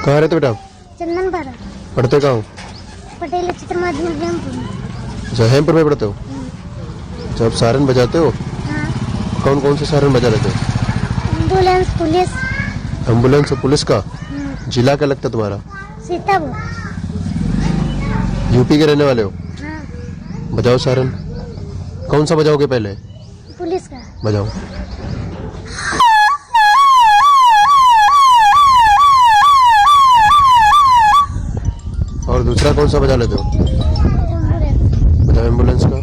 कहाँ रहते बेटा आप? चंदन पारा पढ़ते कहाँ हो? पटेल चित्र माध्यमिक जयपुर। अच्छा हेमपुर में पढ़ते हो? अच्छा आप सायरन बजाते हो? हाँ, कौन कौन से सायरन बजा लेते हो? Ambulance police. एम्बुलेंस और पुलिस का? जिला क्या लगता है तुम्हारा? सीतापुर। यूपी के रहने वाले हो? हाँ, बजाओ सायरन। कौन सा बजाओगे पहले? पुलिस का। बजाओ। और दूसरा कौन सा बजा लेते हो? एम्बुलेंस। बजाओ एम्बुलेंस का।